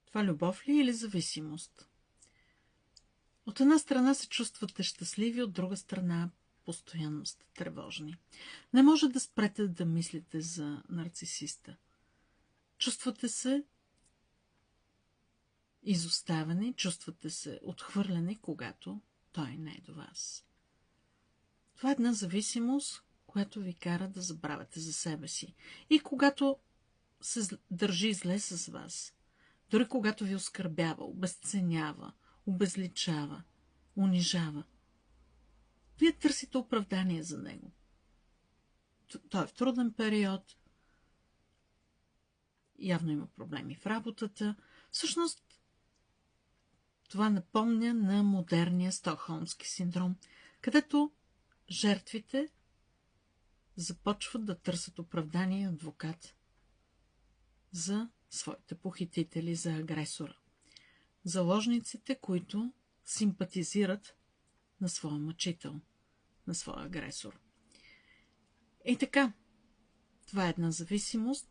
Това любов ли е или зависимост? От една страна се чувствате щастливи, от друга страна постоянно сте тревожни. Не може да спрете да мислите за нарцисиста. Чувствате се изоставени, чувствате се отхвърлени, когато той не е до вас. Това е една зависимост, която ви кара да забравяте за себе си. И когато се държи зле с вас, дори когато ви оскърбява, обезценява, обезличава, унижава, вие търсите оправдание за него. Той е в труден период, явно има проблеми в работата. Всъщност, това напомня на модерния стокхолмски синдром, където жертвите започват да търсят оправдание и адвокат за своите похитители, за агресора. Заложниците, които симпатизират на своя мъчител, на своя агресор. И така, това е една зависимост.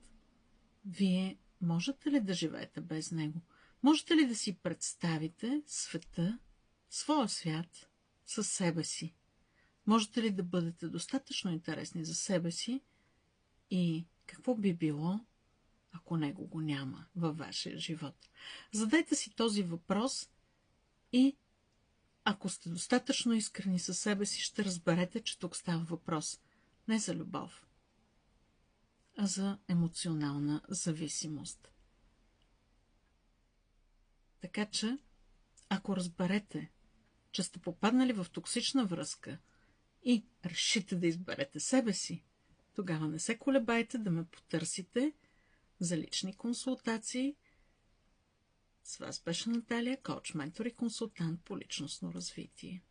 Вие можете ли да живеете без него? Можете ли да си представите света, своя свят, със себе си? Можете ли да бъдете достатъчно интересни за себе си и какво би било, ако него го няма във вашия живот? Задайте си този въпрос и ако сте достатъчно искрени със себе си, ще разберете, че тук става въпрос не за любов, а за емоционална зависимост. Така че, ако разберете, че сте попаднали в токсична връзка и решите да изберете себе си, тогава не се колебайте да ме потърсите за лични консултации. С вас беше Наталия, коуч, ментор и консултант по личностно развитие.